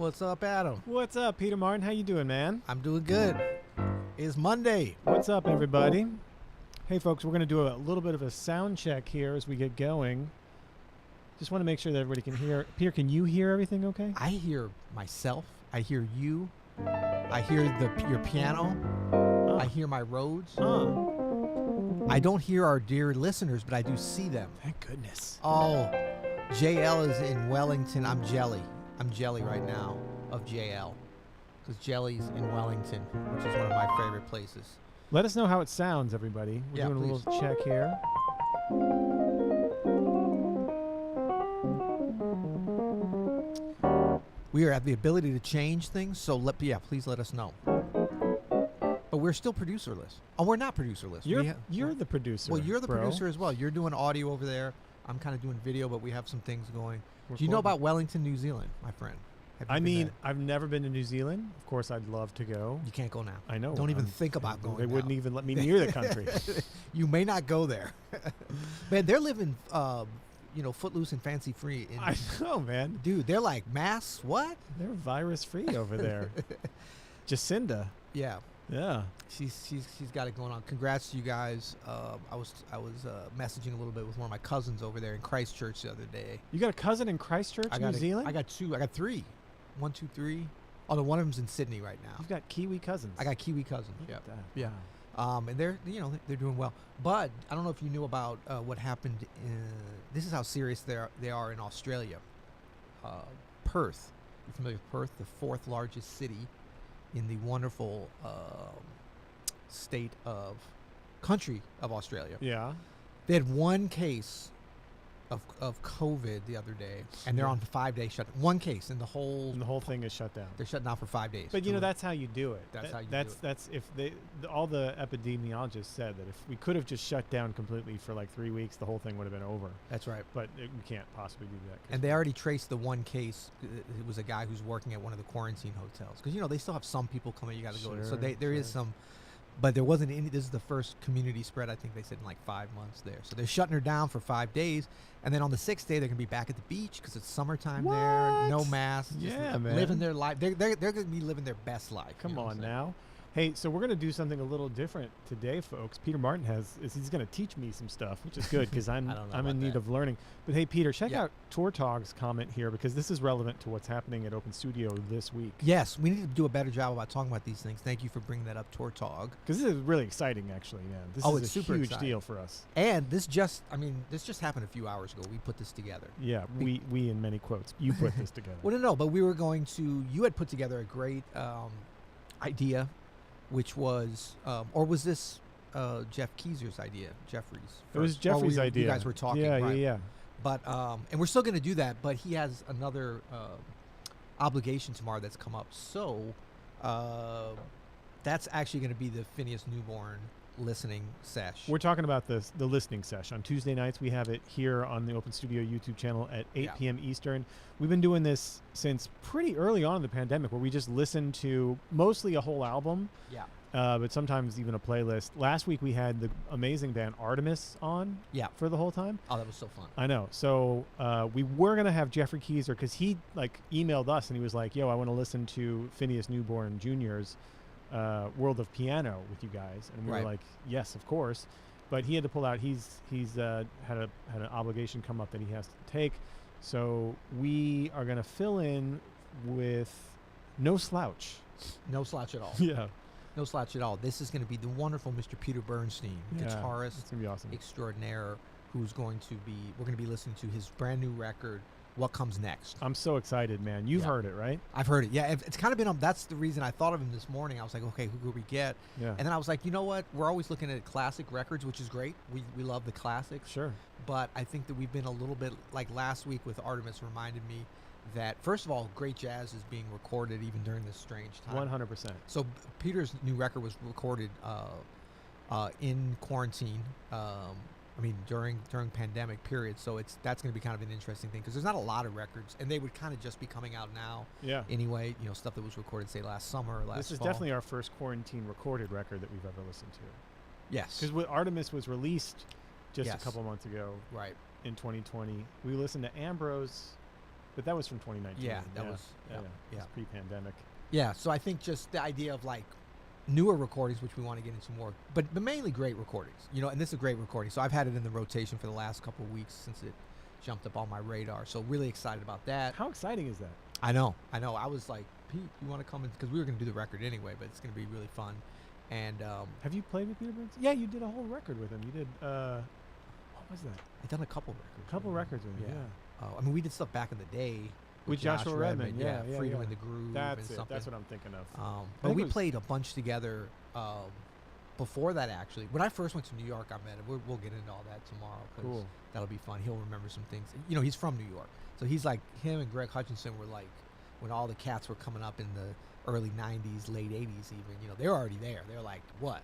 What's up, Adam? What's up, Peter Martin? How you doing, man? I'm doing good. It's Monday. What's up, everybody? Hey, folks, we're going to do a little bit of a sound check here as we get going. Just want to make sure that everybody can hear. Peter, can you hear everything okay? I hear myself. I hear you. I hear your piano. I hear my Rhodes. I don't hear our dear listeners, but I do see them. Thank goodness. Oh, JL is in Wellington. I'm jelly right now of JL. Because Jelly's in Wellington, which is one of my favorite places. Let us know how it sounds, everybody. We're doing please. a little check here. We are at the ability to change things, so please let us know. But we're still producerless. Oh, we're not producerless. You're the producer. Well, you're the bro. producer as well. You're doing audio over there. I'm kind of doing video, but we have some things going. Do you know about Wellington, New Zealand, my friend? I've never been to New Zealand. Of course, I'd love to go. You can't go now. I know. Don't even think about going. They wouldn't even let me near the country. You may not go there. Man, they're living, footloose and fancy free. I know, man. Dude, they're like mass. What? They're virus free over there. Jacinda. Yeah. Yeah. She's got it going on. Congrats to you guys. I was messaging a little bit with one of my cousins over there in Christchurch the other day. You got a cousin in Christchurch, New Zealand? I got two. I got three. 1, 2, 3. Although one of them's in Sydney right now. You've got Kiwi cousins. I got Kiwi cousins. Look Yeah. at that. Yeah. Wow. And they're doing well. But I don't know if you knew about what happened. This is how serious they are in Australia. Perth. You familiar with Perth, the 4th largest city in the wonderful country of Australia. Yeah. They had one case of COVID the other day, and they're on 5-day shut. One case in the whole. And the whole thing is shut down. They're shut down for 5 days. But that's how you do it. That's if all the epidemiologists said that if we could have just shut down completely for like 3 weeks, the whole thing would have been over. That's right. But we can't possibly do that. And they already traced the one case. It was a guy who's working at one of the quarantine hotels, because they still have some people coming. You got to go. So there is some. But there wasn't any. This is the first community spread, I think they said, in like 5 months there. So they're shutting her down for 5 days. And then on the 6th day, they're going to be back at the beach because it's summertime there. No masks. Yeah, man. Living their life. They're going to be living their best life. Come on now. Hey, so we're going to do something a little different today, folks. Peter Martin he's going to teach me some stuff, which is good because I'm in need of learning. But hey, Peter, check out Tortog's comment here because this is relevant to what's happening at Open Studio this week. Yes, we need to do a better job about talking about these things. Thank you for bringing that up, Tortog. Because this is really exciting, actually, man. This is it's a super huge exciting deal for us. And this just happened a few hours ago. We put this together. Yeah, we in many quotes. You put this together. Well, no, but you had put together a great idea, which was, or was this Jeff Keezer's idea? Jeffrey's. It was Jeffrey's idea. You guys were talking. Yeah, right? yeah. But and we're still going to do that. But he has another obligation tomorrow that's come up. So that's actually going to be the Phineas Newborn listening sesh. We're talking about the listening sesh. On Tuesday nights, we have it here on the Open Studio YouTube channel at 8 p.m. Eastern. We've been doing this since pretty early on in the pandemic, where we just listen to mostly a whole album, but sometimes even a playlist. Last week, we had the amazing band Artemis on for the whole time. Oh, that was so fun. I know. So we were going to have Jeffrey Keezer because he emailed us and he was like, yo, I want to listen to Phineas Newborn Jr.'s World of Piano with you guys, and we were like, yes, of course, but he had to pull out. He's had an obligation come up that he has to take, so we are going to fill in with no slouch at all. No slouch at all. This is going to be the wonderful Mr. Peter Bernstein, guitarist, it's gonna be awesome, extraordinaire, we're going to be listening to his brand new record, What Comes Next. I'm so excited, man. You've heard it, right? I've heard it. Yeah, it's kind of been that's the reason I thought of him this morning. I was like, okay, who could we get? Yeah. And then I was like, you know what? We're always looking at classic records, which is great. We love the classics. Sure. But I think that we've been a little bit, like last week with Artemis reminded me that, first of all, great jazz is being recorded even during this strange time. 100%. So Peter's new record was recorded in quarantine. During pandemic period, so that's going to be kind of an interesting thing because there's not a lot of records, and they would kind of just be coming out now. Yeah. Anyway, stuff that was recorded, say, last summer or last fall. This is definitely our first quarantine recorded record that we've ever listened to. Yes. Because Artemis was released just a couple months ago. Right. In 2020, we listened to Ambrose but that was from 2019. Yeah, that was It's pre-pandemic. Yeah, so I think just the idea of like newer recordings, which we want to get into more, but mainly great recordings, you know, and this is a great recording. So I've had it in the rotation for the last couple of weeks since it jumped up on my radar. So really excited about that. How exciting is that? I know. I was like, Pete, you want to come in? Because we were going to do the record anyway, but it's going to be really fun. And have you played with Peter Burns? Yeah, you did a whole record with him. You did, what was that? I've done a couple records. A couple records with him, yeah. I mean, we did stuff back in the day. With Joshua Redman, yeah. Freedom in the Groove. That's and it. something. That's what I'm thinking of. But we played a bunch together before that, actually. When I first went to New York, I met him. We'll get into all that tomorrow. Cool. That'll be fun. He'll remember some things. You know, he's from New York. So he's like, him and Greg Hutchinson were like, when all the cats were coming up in the early 90s, late 80s even, you know, they're already there. They're like, what?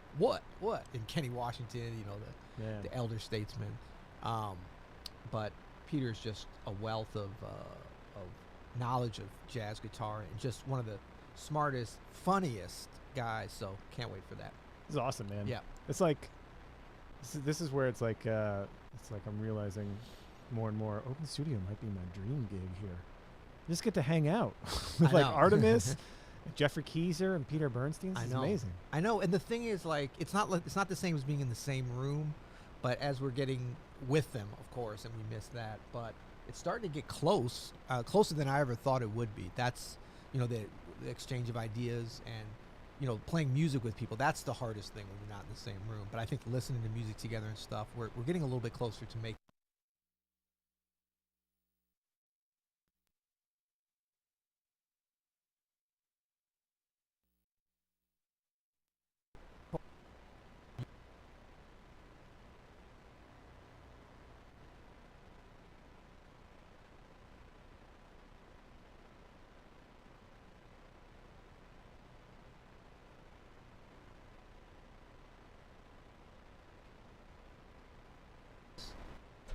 And Kenny Washington, you know, the elder statesman. But Peter's just a wealth of knowledge of jazz guitar and just one of the smartest, funniest guys. So can't wait for that. This is awesome, man. Yeah. It's like, this is where it's like I'm realizing more and more, Open Studio might be my dream gig here. Just get to hang out with like Artemis, Jeffrey Keyser, and Peter Bernstein. This is amazing. I know. And the thing is, like, it's not the same as being in the same room, but as we're getting with them, of course, and we miss that. But it's starting to get close, closer than I ever thought it would be. That's, you know, the exchange of ideas and, you know, playing music with people. That's the hardest thing when you're not in the same room. But I think listening to music together and stuff, we're getting a little bit closer to make.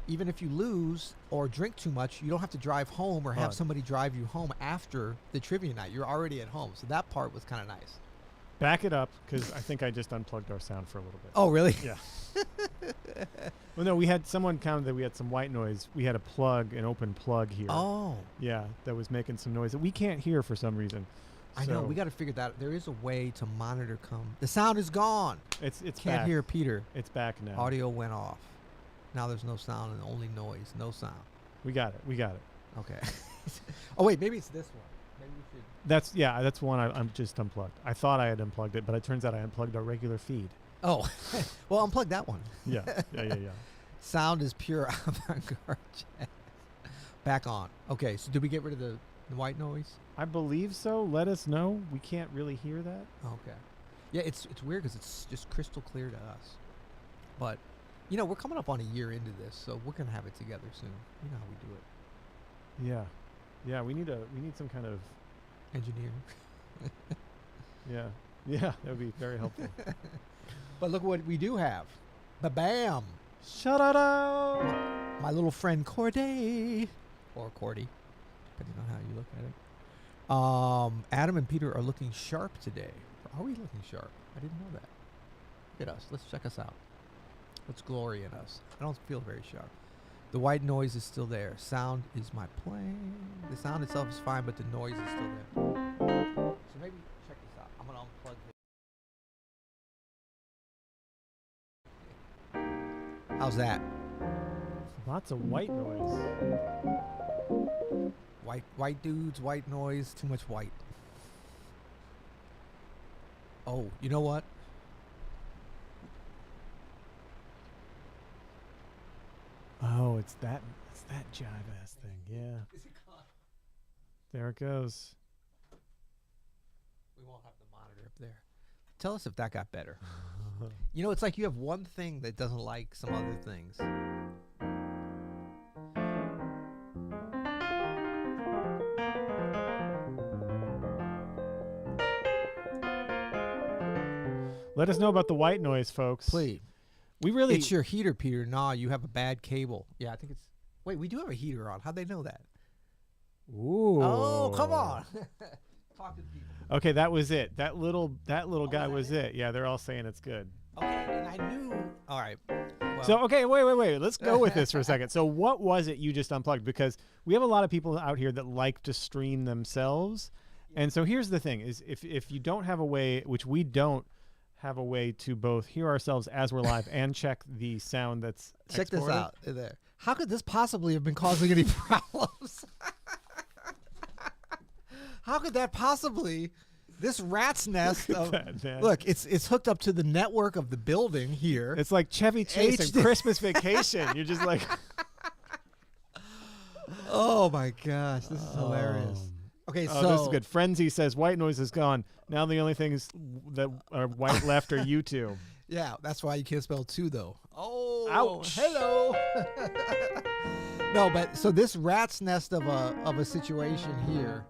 Even if you lose or drink too much, you don't have to drive home or have somebody drive you home after the trivia night. You're already at home. So that part was kind of nice. Back it up, because I think I just unplugged our sound for a little bit. Oh, really? Yeah. Well, no, we had someone counted that we had some white noise. We had an open plug here. Oh. Yeah, that was making some noise that we can't hear for some reason. I know. We got to figure that out. There is a way to monitor The sound is gone. It's Can't hear Peter. It's back now. Audio went off. Now there's no sound and only noise. No sound. We got it. Okay. Oh, wait. Maybe it's this one. Maybe we should. That's one I'm just unplugged. I thought I had unplugged it, but it turns out I unplugged our regular feed. Oh. Well, unplug that one. Yeah. Sound is pure avant-garde jazz. Back on. Okay. So did we get rid of the white noise? I believe so. Let us know. We can't really hear that. Okay. Yeah, it's weird because it's just crystal clear to us. But, you know, we're coming up on a year into this, so we're going to have it together soon. You know how we do it. Yeah, we need some kind of engineer. Yeah, that would be very helpful. But look what we do have. Ba-bam! Shut-a-da! My little friend Corday, or Cordy, depending on how you look at it. Adam and Peter are looking sharp today. Are we looking sharp? I didn't know that. Look at us. Let's check us out. What's glory in us? I don't feel very sharp. The white noise is still there. Sound is my plane. The sound itself is fine, but the noise is still there. So maybe check this out. I'm going to unplug this. How's that? Lots of white noise. White dudes, white noise, too much white. Oh, you know what? Oh, it's that jive ass thing. Yeah. Is it gone? There it goes. We won't have the monitor up there. Tell us if that got better. You know, it's like you have one thing that doesn't like some other things. Let us know about the white noise, folks. Please. It's your heater, Peter. Nah, you have a bad cable. Yeah, I think it's... Wait, we do have a heater on. How'd they know that? Ooh. Oh, come on. Talk to the people. Okay, that was it. That little guy was it. Yeah, they're all saying it's good. Okay, and I knew... All right. So, okay, wait. Let's go with this for a second. So what was it you just unplugged? Because we have a lot of people out here that like to stream themselves. And so here's the thing is if you don't have a way, which we don't have a way to both hear ourselves as we're live and check the sound that's Check exported. this out. There. How could this possibly have been causing any problems? How could that possibly... This rat's nest of look, it's hooked up to the network of the building here. It's like Chevy Chase and Christmas Vacation. You're just like, oh my gosh, this is hilarious. Okay, so this is good. Frenzy says white noise is gone. Now the only things that are white left are you two. Yeah, that's why you can't spell two though. Oh, ouch! Hello. No, but so this rat's nest of a situation here.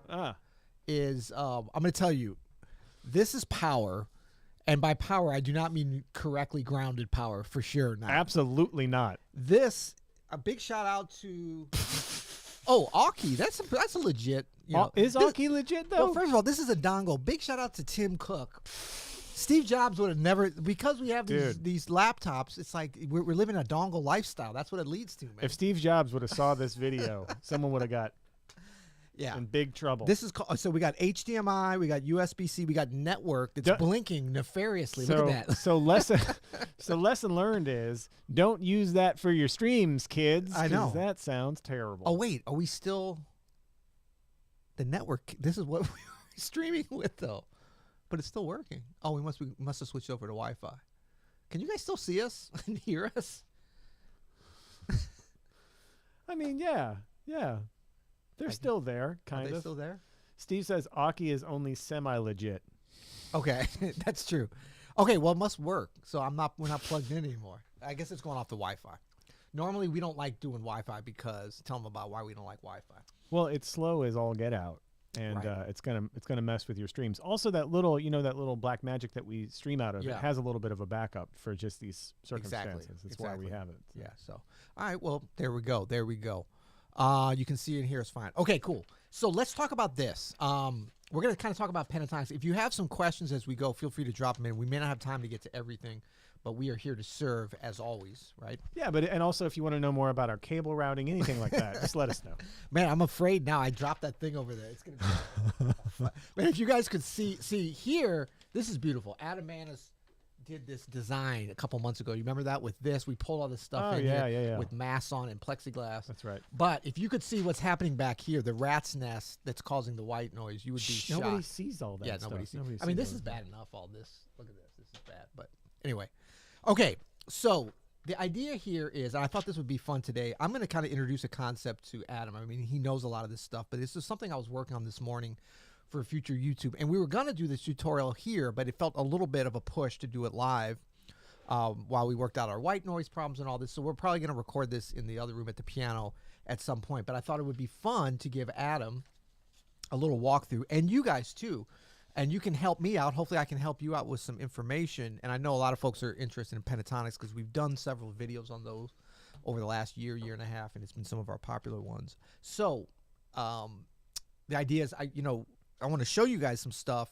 Is I'm going to tell you, this is power, and by power I do not mean correctly grounded power, for sure not. Absolutely not. This, a big shout out to Aki. That's a legit. Is Aki legit though? Well, first of all, this is a dongle. Big shout out to Tim Cook. Steve Jobs would have never, because we have these laptops. It's like we're living a dongle lifestyle. That's what it leads to, man. If Steve Jobs would have saw this video, someone would have got. Yeah, in big trouble. This is so we got HDMI, we got USB-C, we got network that's blinking nefariously. Look at that. So lesson learned is don't use that for your streams, kids. I know that sounds terrible. Oh wait, are we still the network? This is what we're streaming with though, but it's still working. Oh, we must have switched over to Wi-Fi. Can you guys still see us and hear us? I mean, yeah. They're still there, kind of. Are they still there? Steve says Aki is only semi-legit. Okay, that's true. Okay, well, it must work. So we're not plugged in anymore. I guess it's going off the Wi-Fi. Normally, we don't like doing Wi-Fi because tell them about why we don't like Wi-Fi. Well, it's slow as all get out, and it's gonna mess with your streams. Also, that little black magic that we stream out of, it has a little bit of a backup for just these circumstances. That's why we have it. So. Yeah. So, all right. Well, there we go. You can see it here. It's fine. Okay, cool. So let's talk about this. We're going to kind of talk about pentatonics. If you have some questions as we go, feel free to drop them in. We may not have time to get to everything, but we are here to serve as always, right? Yeah, and also if you want to know more about our cable routing, anything like that, just let us know. Man, I'm afraid now. I dropped that thing over there. It's going to be Man, if you guys could see here, this is beautiful. Adam Maness did this design a couple months ago. You remember that with this? We pulled all this stuff in here with masks on and plexiglass. That's right. But if you could see what's happening back here, the rat's nest that's causing the white noise, you would be shocked. Nobody sees all that stuff. Nobody sees. I mean, this is bad enough, all this. Look at this. This is bad. But anyway. Okay, so the idea here is, and I thought this would be fun today, I'm going to kind of introduce a concept to Adam. I mean, he knows a lot of this stuff, but this is something I was working on this morning for future YouTube. And we were going to do this tutorial here, but it felt a little bit of a push to do it live. While we worked out our white noise problems and all this. So we're probably going to record this in the other room at the piano at some point. But I thought it would be fun to give Adam a little walkthrough, and you guys too. And you can help me out. Hopefully I can help you out with some information. And I know a lot of folks are interested in pentatonics because we've done several videos on those over the last year and a half, and it's been some of our popular ones. So the idea is, I want to show you guys some stuff,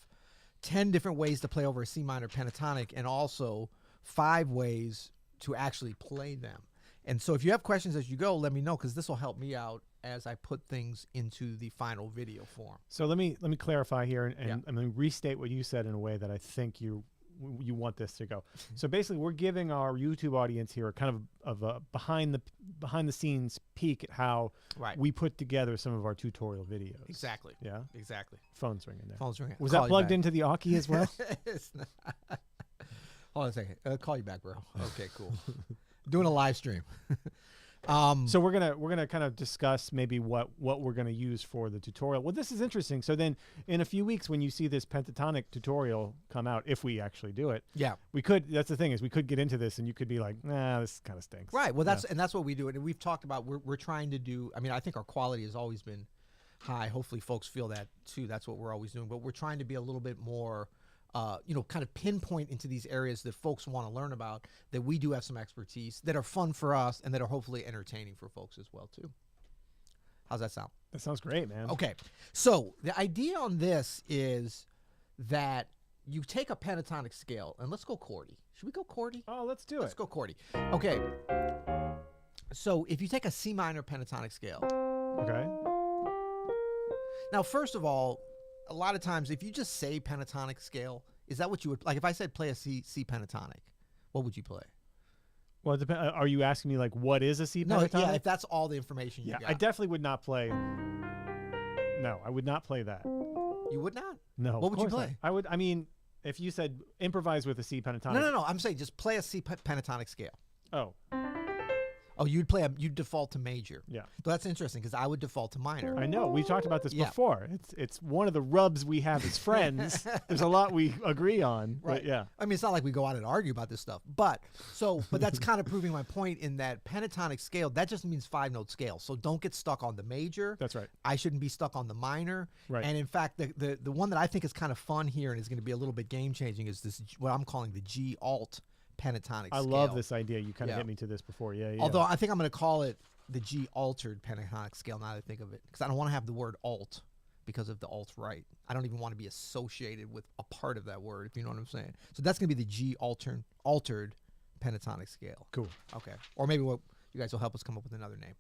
10 different ways to play over a C minor pentatonic, and also 5 ways to actually play them. And so if you have questions as you go, let me know, because this will help me out as I put things into the final video form. So let me clarify here, and I'm going to restate what you said in a way that I think you want this to go. So basically, we're giving our YouTube audience here kind of a behind the scenes peek at how we put together some of our tutorial videos. Exactly. Yeah. Exactly. Phone's ringing there. Phone's ringing. Was that plugged into the Aki as well? It's not. Hold on a second. I'll call you back, bro. Okay, cool. Doing a live stream. So we're gonna kind of discuss maybe what we're gonna use for the tutorial. Well, this is interesting. So then, in a few weeks, when you see this pentatonic tutorial come out, if we actually do it, we could. That's the thing, is we could get into this, and you could be like, nah, this kind of stinks. Right. Well, that's what we do, and we've talked about. We're trying to do. I mean, I think our quality has always been high. Hopefully, folks feel that too. That's what we're always doing. But we're trying to be a little bit more. Kind of pinpoint into these areas that folks want to learn about, that we do have some expertise, that are fun for us, and that are hopefully entertaining for folks as well, too. How's that sound? That sounds great, man. Okay. So the idea on this is that you take a pentatonic scale, and let's go chordy. Should we go chordy? Oh, let's do Let's go chordy. Okay. So if you take a C minor pentatonic scale. Okay. Now, first of all, a lot of times, if you just say pentatonic scale, is that what you would like? If I said play a C pentatonic, what would you play? Well, it depends. Are you asking me like what is a C pentatonic? No, yeah. If that's all the information you got, I definitely would not play. No, I would not play that. You would not? No. What would you play? I would. I mean, if you said improvise with a C pentatonic. No. I'm saying just play a C pentatonic scale. Oh. Oh, you'd default to major. Yeah. So that's interesting because I would default to minor. I know. We've talked about this before. It's one of the rubs we have as friends. There's a lot we agree on. Right. But yeah. I mean, it's not like we go out and argue about this stuff. But that's kind of proving my point in that pentatonic scale, that just means 5-note scale. So don't get stuck on the major. That's right. I shouldn't be stuck on the minor. Right. And in fact, the one that I think is kind of fun here and is going to be a little bit game changing is this, what I'm calling the G alt pentatonic scale. I love this idea. You kind of hit me to this before. Yeah. Although I think I'm going to call it the G altered pentatonic scale now that I think of it, because I don't want to have the word alt because of the alt-right. I don't even want to be associated with a part of that word, if you know what I'm saying. So that's going to be the G altered pentatonic scale. Cool. Okay. Or maybe you guys will help us come up with another name.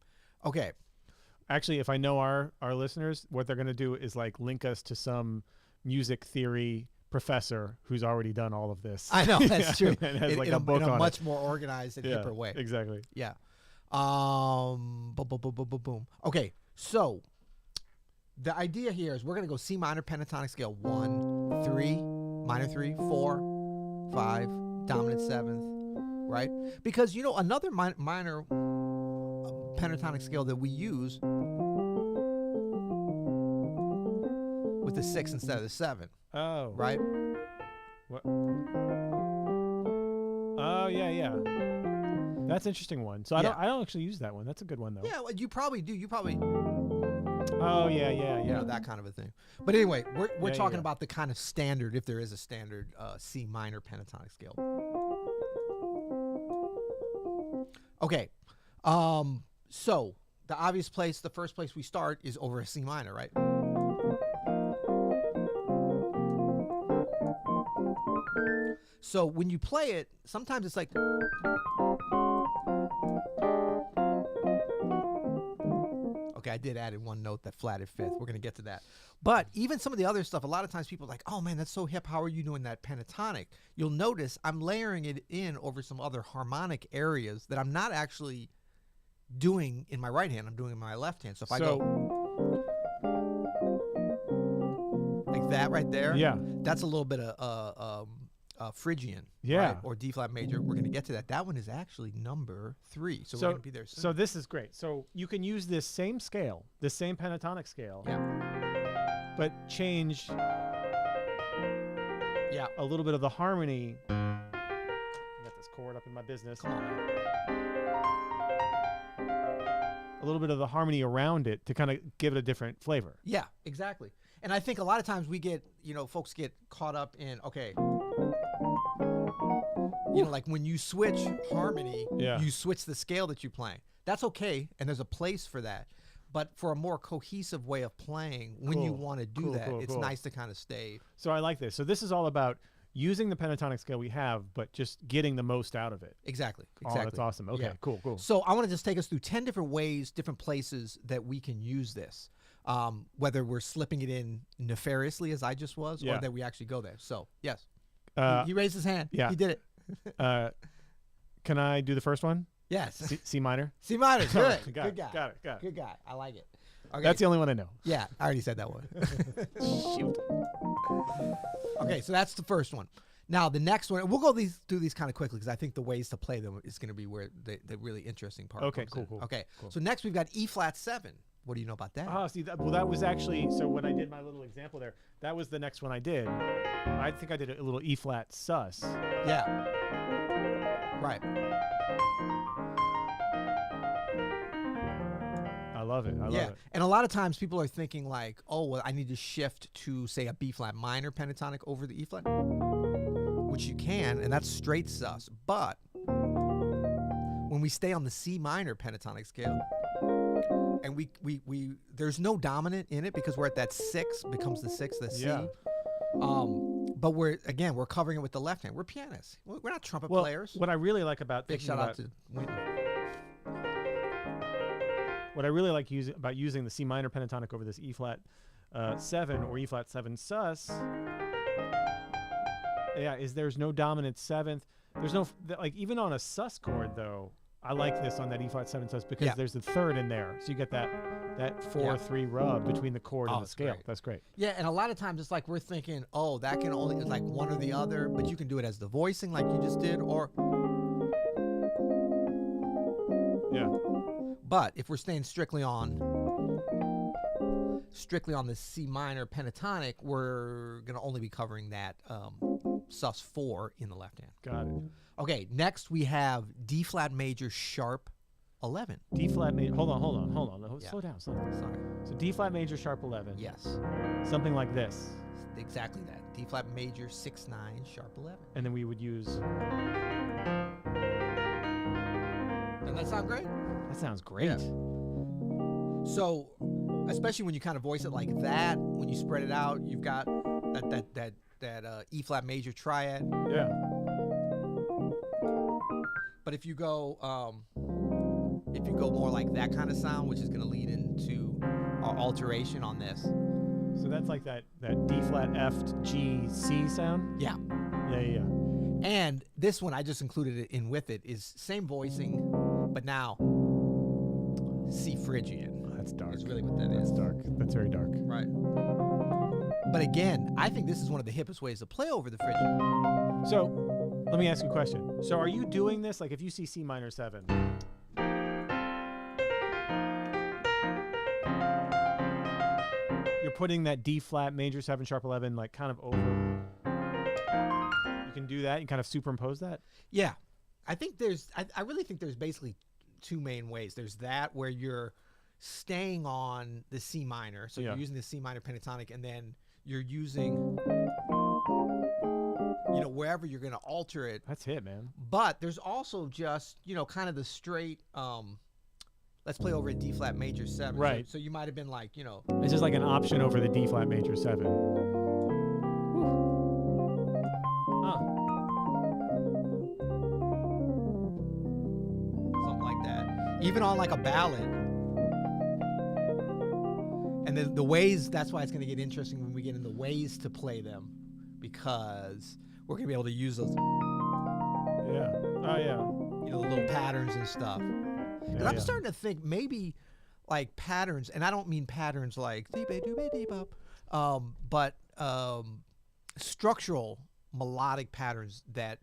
Okay. Actually, if I know our listeners, what they're going to do is like link us to some music theory professor who's already done all of this. I know, that's true. And has like a book in a on much more organized and hipper way. Exactly. Yeah. Boom. Okay, so the idea here is we're going to go C minor pentatonic scale 1, 3, minor 3, 4, 5, dominant 7th, right? Because, another minor pentatonic scale that we use with the 6 instead of the 7. Oh. Right? What? Oh, yeah. That's an interesting one. So I don't actually use that one. That's a good one though. Yeah, well, you probably do. You probably. Oh yeah. That kind of a thing. But anyway, we're talking about the kind of standard, if there is a standard C minor pentatonic scale. Okay, so the obvious place, the first place we start is over a C minor, right? So when you play it, sometimes it's like. Okay, I did add in one note, that flatted fifth. We're going to get to that. But even some of the other stuff, a lot of times people are like, oh man, that's so hip. How are you doing that pentatonic? You'll notice I'm layering it in over some other harmonic areas that I'm not actually doing in my right hand. I'm doing in my left hand. So if I go like that right there, that's a little bit of Phrygian, right? Or D flat major. We're going to get to that. That one is actually number 3, so we're going to be there soon. So this is great. So you can use this same scale, this same pentatonic scale, but change a little bit of the harmony. I got this chord up in my business. Come on, man. A little bit of the harmony around it to kind of give it a different flavor. Yeah, exactly. And I think a lot of times we get, folks get caught up in, like when you switch harmony, you switch the scale that you're playing. That's okay, and there's a place for that. But for a more cohesive way of playing, when you want to do that, it's nice to kind of stay. So I like this. So this is all about using the pentatonic scale we have, but just getting the most out of it. Exactly. Oh, that's awesome. Okay, cool. So I want to just take us through 10 different ways, different places that we can use this. Whether we're slipping it in nefariously, as I just was, or that we actually go there. So, yes. He raised his hand. Yeah. He did it. Can I do the first one? Yes. C minor? C minor. Good. Got Good it. guy. Got it. Good guy. I like it. Okay. That's the only one I know. Yeah, I already said that one. Shoot. Okay, so that's the first one. Now, the next one, we'll go through these kind of quickly because I think the ways to play them is going to be where the really interesting part Okay, comes in. cool. Okay, so next we've got E flat 7. What do you know about that? Oh, see, that was actually, so when I did my little example there, that was the next one I did. I think I did a little E flat sus. Yeah. Right. I love it. I love it. And a lot of times people are thinking like, oh, well, I need to shift to, say, a B flat minor pentatonic over the E flat, which you can, and that's straight sus. But when we stay on the C minor pentatonic scale, and we there's no dominant in it because we're at that 6, becomes the 6, the C. But we're covering it with the left hand. We're pianists. We're not trumpet players. What I really like about big shout out to Winton. What I really like using the C minor pentatonic over this E flat 7 or E flat 7 sus, is there's no dominant seventh. There's no like even on a sus chord though. I like this on that E flat 7 sus because there's a third in there, so you get that 4-3 rub between the chord and the scale. Great. That's great. Yeah, and a lot of times it's like we're thinking, oh, that can only like one or the other, but you can do it as the voicing like you just did, or But if we're staying strictly on the C minor pentatonic, we're gonna only be covering that sus 4 in the left hand. Got it. Okay, next we have D flat major sharp 11. D flat major. Hold on. Slow down. Sorry. So D flat major sharp 11. Yes. Something like this. Exactly that. D flat major 6-9 sharp 11. And then we would use. Doesn't that sound great? That sounds great. Yeah. So, especially when you kind of voice it like that, when you spread it out, you've got that E flat major triad. Yeah. But if you go more like that kind of sound, which is going to lead into our alteration on this. So that's like that D flat F G C sound. Yeah. Yeah. And this one I just included it in with it is same voicing, but now C Phrygian. Oh, that's dark. Is really what that is. That's dark. That's very dark. Right. But again, I think this is one of the hippest ways to play over the Phrygian. So, let me ask you a question. So, are you doing this like if you see C minor 7? You're putting that D flat major 7 sharp 11 like kind of over. You can do that. You kind of superimpose that. Yeah, I really think there's basically two main ways. There's that where you're staying on the C minor, so you're using the C minor pentatonic, and then you're using, wherever you're going to alter it. That's it, man. But there's also just, kind of the straight, let's play over a D flat major 7. Right. So you might have been like, It's just like an option over the D flat major 7. Something like that. Even on like a ballad. And the ways, that's why it's going to get interesting when we get in the ways to play them, because we're going to be able to use those. Yeah. Oh, yeah. The little patterns and stuff. Because I'm starting to think maybe like patterns, and I don't mean patterns like but structural melodic patterns that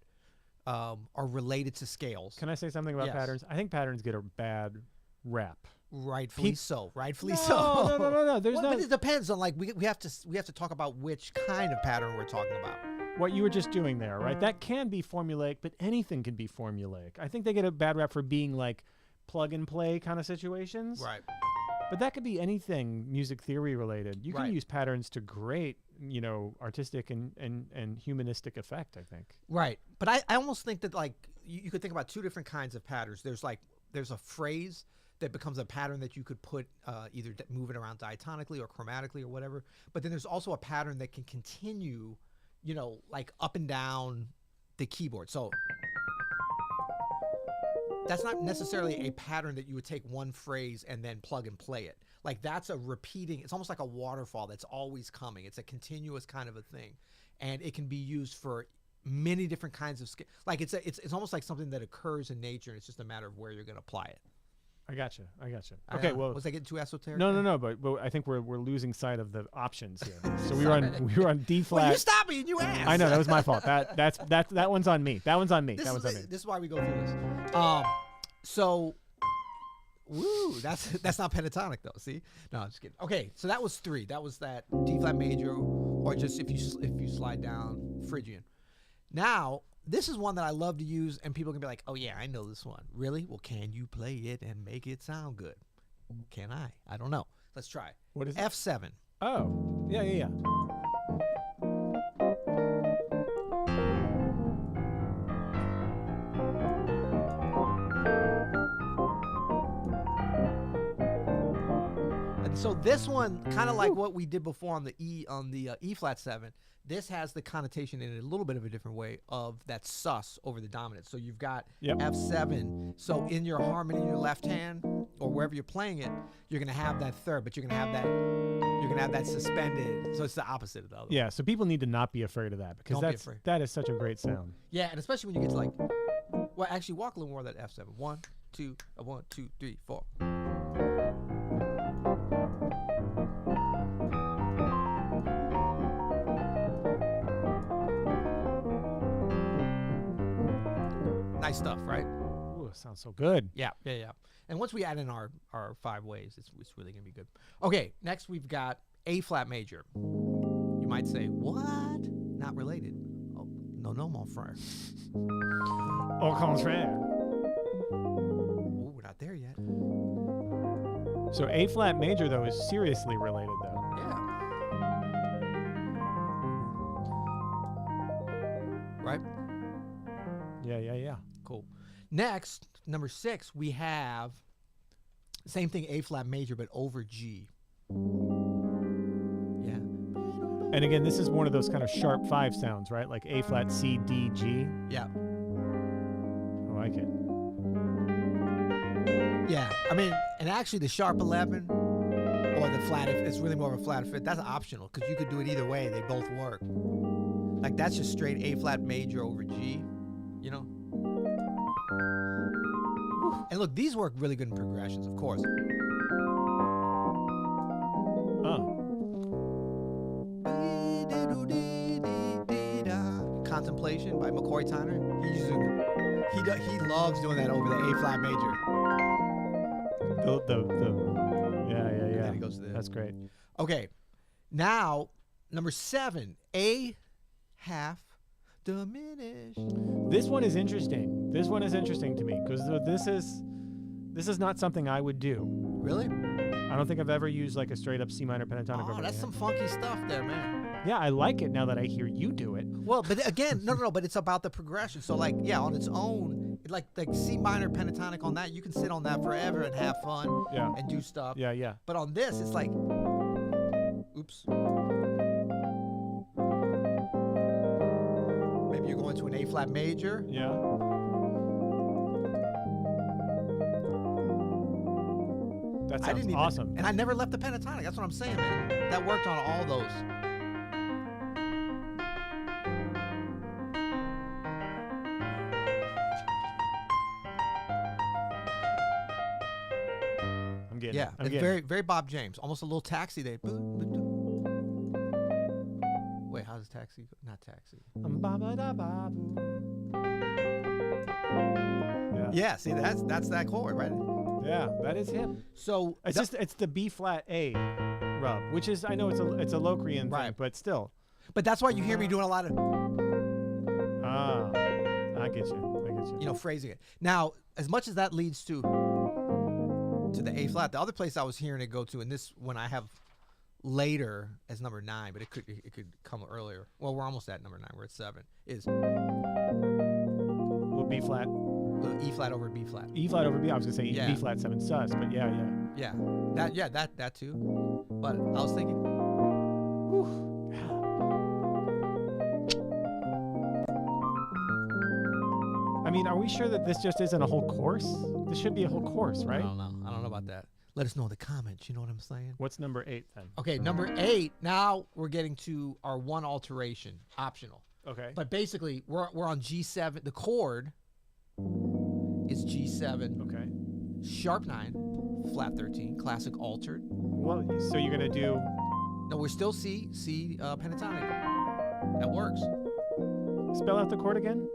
are related to scales. Can I say something about patterns? I think patterns get a bad rap. Rightfully so. No. But it depends on like we have to talk about which kind of pattern we're talking about. What you were just doing there, right? That can be formulaic, but anything can be formulaic. I think they get a bad rap for being like plug and play kind of situations. Right. But that could be anything music theory related. You can use patterns to great, artistic and humanistic effect, I think. Right. But I almost think that like you could think about two different kinds of patterns. There's a phrase that becomes a pattern that you could put either move it around diatonically or chromatically or whatever. But then there's also a pattern that can continue, like up and down the keyboard. So that's not necessarily a pattern that you would take one phrase and then plug and play it. Like that's a repeating, it's almost like a waterfall that's always coming. It's a continuous kind of a thing. And it can be used for many different kinds of scales. Like it's almost like something that occurs in nature, and it's just a matter of where you're going to apply it. I gotcha. Okay, well, was I getting too esoteric? No. But I think we're losing sight of the options here. So we were on D flat. Well, you stopped me and you asked. I know, that was my fault. That one's on me. That one's on me. This is why we go through this. That's not pentatonic though. See? No, I'm just kidding. Okay, so that was 3. That was that D flat major, or just if you slide down Phrygian. Now, this is one that I love to use, and people can be like, oh, yeah, I know this one. Really? Well, can you play it and make it sound good? Can I? I don't know. Let's try. What is it? F7. Oh, yeah. And So this one, kind of like what we did before on the E flat 7, this has the connotation in it a little bit of a different way of that sus over the dominant. So you've got F7. So in your harmony in your left hand or wherever you're playing it, you're gonna have that third, but you're gonna have that suspended. So it's the opposite of the other. Yeah. So people need to not be afraid of that because that is such a great sound. Yeah, and especially when you get to like, well, actually walk a little more of that F7. 1, 2, 1, 2, 3, 4. Nice stuff, right? Ooh, it sounds so good. Yeah. And once we add in our 5 waves, it's really going to be good. Okay, next we've got A flat major. You might say, what? Not related. Oh, no, mon frère. Au contraire. Oh, we're not there yet. So A flat major, though, is seriously related, though. Yeah. Right? Yeah. Cool. Next, number 6, we have same thing, A flat major, but over G. Yeah. And again, this is one of those kind of sharp 5 sounds, right? Like A flat, C, D, G. Yeah. I like it. Yeah. I mean, and actually the sharp 11 or the flat, it's really more of a flat fifth. That's optional because you could do it either way. They both work. Like that's just straight A flat major over G, you know? And look, these work really good in progressions, of course. Contemplation by McCoy Tyner. He loves doing that over the A flat major. Yeah. And then he goes to the, that's great. Okay, now number 7, A half diminished. This one is interesting. This one is interesting to me because this is not something I would do. Really? I don't think I've ever used like a straight up C minor pentatonic. Oh, that's some funky stuff there, man. Yeah, I like it now that I hear you do it. Well, but again, no, but it's about the progression. So like, yeah, on its own, like C minor pentatonic on that, you can sit on that forever and have fun and do stuff. Yeah. But on this, it's like, oops. Maybe you go into an A flat major. Yeah. That sounds awesome. And I never left the pentatonic. That's what I'm saying, man. That worked on all those. I'm getting Yeah, it. it's very, very Bob James. Almost a little taxi there. Wait, how's taxi? Not taxi. Yeah, see, that's that chord, right? Yeah, that is him. So it's the B flat A rub, which is, I know it's a Locrian thing, but still. But that's why you hear me doing a lot of I get you. You know, phrasing it. Now, as much as that leads to the A flat, the other place I was hearing it go to, and this one I have later as number 9, but it could come earlier. Well, we're almost at number 9. We're at 7. Is little B flat. E flat over B flat. E flat over B. I was gonna say B flat 7 sus, but yeah. That too. But I was thinking, I mean, are we sure that this just isn't a whole course? This should be a whole course, right? I don't know about that. Let us know in the comments. You know what I'm saying? What's number 8 then? Okay, number 8. Now we're getting to our one alteration, optional. Okay. But basically, we're on G7. The chord is G7. Okay. Sharp 9, flat 13, classic altered. Well, so you're gonna do? No, we're still C pentatonic. That works. Spell out the chord again.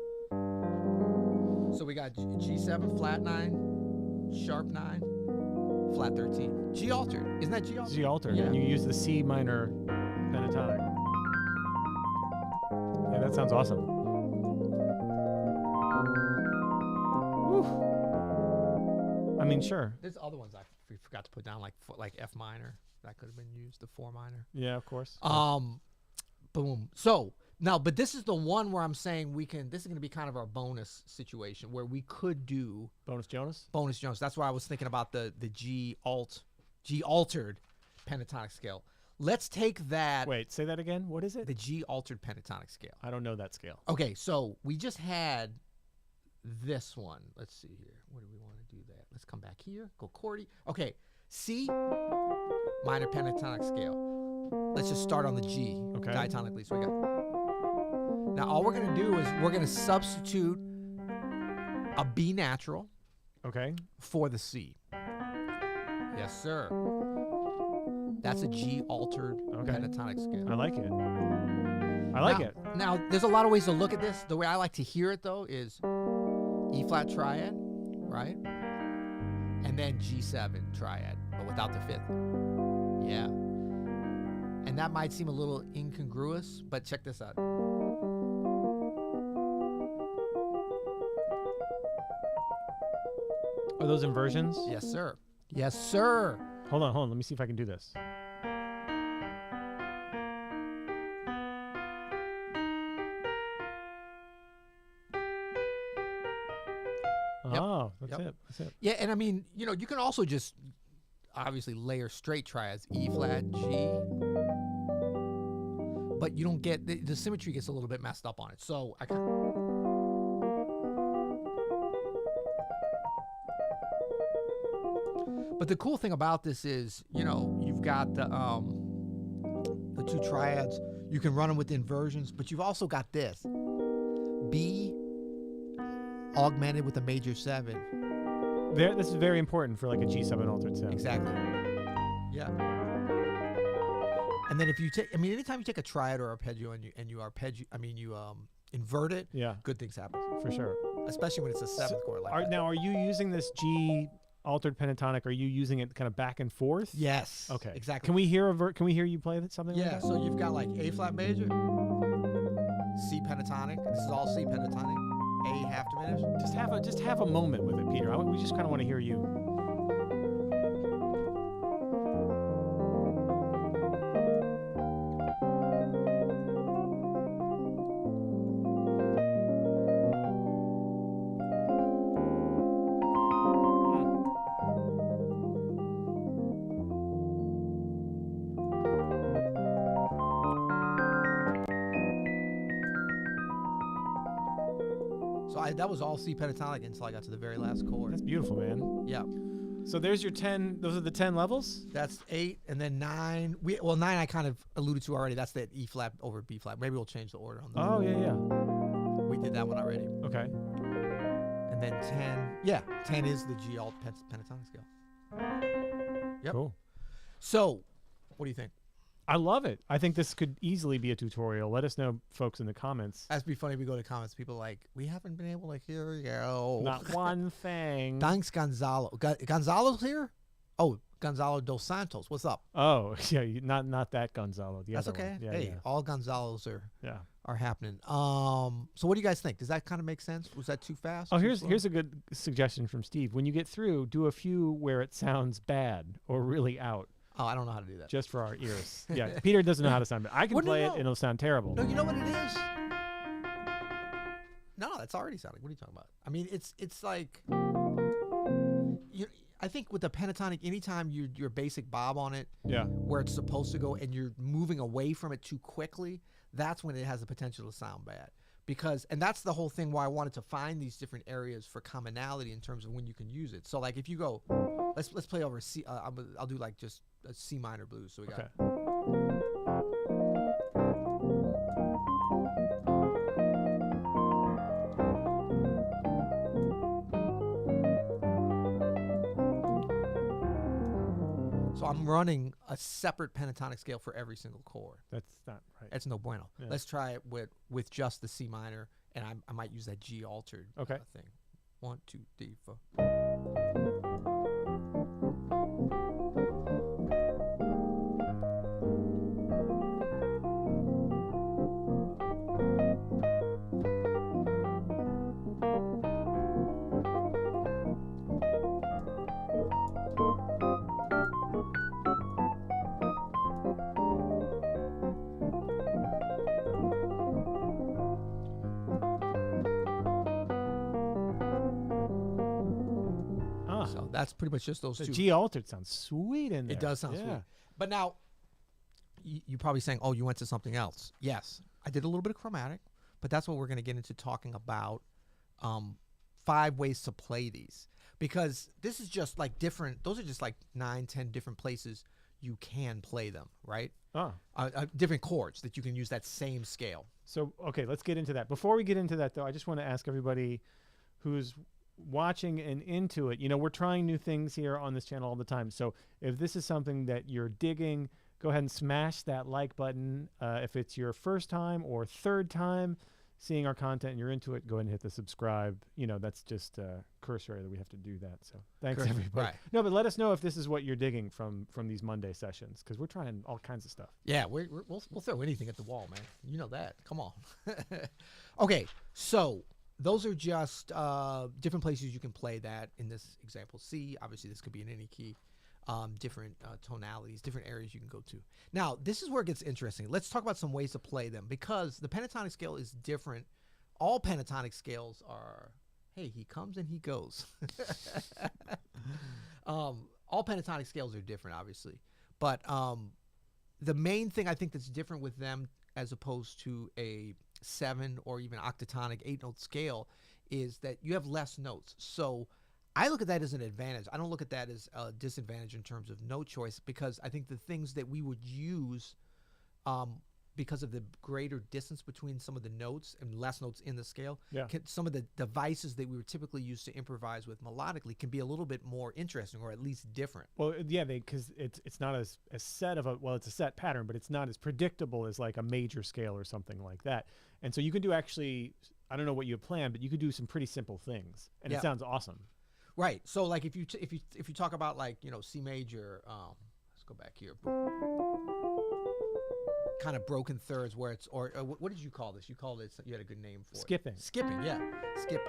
So we got G7, flat 9, sharp 9, flat 13. G altered. Isn't that G altered? G altered. Yeah. And you use the C minor pentatonic. Yeah, that sounds awesome. Whew. I mean, sure. There's other ones I forgot to put down, like F minor. That could have been used, the 4 minor. Yeah, of course. Boom. So now, but this is the one where I'm saying this is going to be kind of our bonus situation where we could do Bonus Jonas. That's why I was thinking about the G altered pentatonic scale. Let's take that. Wait, say that again. What is it? The G altered pentatonic scale. I don't know that scale. Okay, so we just had this one. Let's see here. What do we want to do that? Let's come back here. Go chordy. Okay, C minor pentatonic scale. Let's just start on the G diatonically. So we got. Now all we're gonna do is we're gonna substitute a B natural. Okay. For the C. Yes, sir. That's a G altered pentatonic scale. I like it. I like it. Now, there's a lot of ways to look at this. The way I like to hear it, though, is E flat triad, right? And then G7 triad, but without the fifth. Yeah. And that might seem a little incongruous, but check this out. Are those inversions? Yes, sir. Yes, sir. Hold on. Let me see if I can do this. Oh, that's it. That's it. Yeah, and I mean, you know, you can also just obviously layer straight triads, E flat, G, but you don't get the symmetry gets a little bit messed up on it. So I can. But the cool thing about this is, you know, you've got the two triads. You can run them with inversions, but you've also got this B augmented with a major 7. This is very important for like a G7 altered 7. Exactly. Yeah. And then if you take, I mean, anytime you take a triad or arpeggio and you arpeggio, I mean, you invert it. Yeah. Good things happen. For sure. Especially when it's a 7th chord like that. Now, are you using this G altered pentatonic? Are you using it kind of back and forth? Yes. Okay. Exactly. Can we hear Can we hear you play something like that? Yeah. So you've got like A flat major, C pentatonic. This is all C pentatonic. A half diminished. Just have a moment with it, Peter. We just kind of want to hear you. That was all C pentatonic until I got to the very last chord. That's beautiful, man. Yeah. So there's your 10. Those are the 10 levels? That's 8 and then 9. 9 I kind of alluded to already. That's that E flat over B flat. Maybe we'll change the order on that. Oh, yeah. We did that one already. Okay. And then 10. Yeah, 10 is the G alt pentatonic scale. Yep. Cool. So, what do you think? I love it. I think this could easily be a tutorial. Let us know, folks, in the comments. That's be funny if we go to comments. People are like, we haven't been able to hear you. Not one thing. Thanks, Gonzalo. Gonzalo's here? Oh, Gonzalo dos Santos. What's up? Oh, yeah. Not that Gonzalo. The That's other okay. One. Yeah, hey, yeah. all Gonzalos are happening. So what do you guys think? Does that kind of make sense? Was that too fast? Oh, here's a good suggestion from Steve. When you get through, do a few where it sounds bad or really out. Oh, I don't know how to do that. Just for our ears. Yeah, Peter doesn't know how to sound bad. I can play it and it'll sound terrible. No, you know what it is? No, that's already sounding. What are you talking about? I mean, it's like, I think with the pentatonic, anytime your basic bob on it, where it's supposed to go, and you're moving away from it too quickly, that's when it has the potential to sound bad. And that's the whole thing why I wanted to find these different areas for commonality in terms of when you can use it. So like if you go, let's play over C. I'll do like just a C minor blues. So we got. So I'm running a separate pentatonic scale for every single chord. That's not right. That's no bueno. Yeah. Let's try it with just the C minor, and I might use that G altered thing. 1, 2, 3, 4. That's pretty much just those two. The G altered sounds sweet in there. It does sound sweet. But now, you're probably saying, oh, you went to something else. Yes, I did a little bit of chromatic, but that's what we're going to get into talking about 5 ways to play these. Because this is just like different, those are just like 9, 10 different places you can play them, right? Different chords that you can use that same scale. So, okay, let's get into that. Before we get into that, though, I just want to ask everybody who's watching and into it, we're trying new things here on this channel all the time. So if this is something that you're digging, go ahead and smash that like button. If it's your first time or third time seeing our content and you're into it, go ahead and hit the subscribe. That's just cursory that we have to do that. So thanks, everybody. Right. No, but let us know if this is what you're digging from these Monday sessions, because we're trying all kinds of stuff. Yeah, we'll throw anything at the wall, man. You know that. Come on. Okay, so those are just different places you can play that. In this example, C. Obviously, this could be in any key. Different tonalities, different areas you can go to. Now, this is where it gets interesting. Let's talk about some ways to play them, because the pentatonic scale is different. All pentatonic scales are, hey, he comes and he goes. All pentatonic scales are different, obviously. But the main thing I think that's different with them as opposed to a 7 or even octatonic 8-note scale is that you have less notes. So I look at that as an advantage. I don't look at that as a disadvantage in terms of note choice, because I think the things that we would use because of the greater distance between some of the notes and less notes in the scale, some of the devices that we were typically used to improvise with melodically can be a little bit more interesting, or at least different. Well, yeah, because it's not as set of it's a set pattern, but it's not as predictable as like a major scale or something like that. And so you can do actually, I don't know what you have planned, but you could do some pretty simple things, and it sounds awesome. Right. So like if you talk about like, C major, let's go back here. Kind of broken thirds where it's, or what did you call this? You called it, you had a good name for Skipping. it. Skipping, yeah. Skip.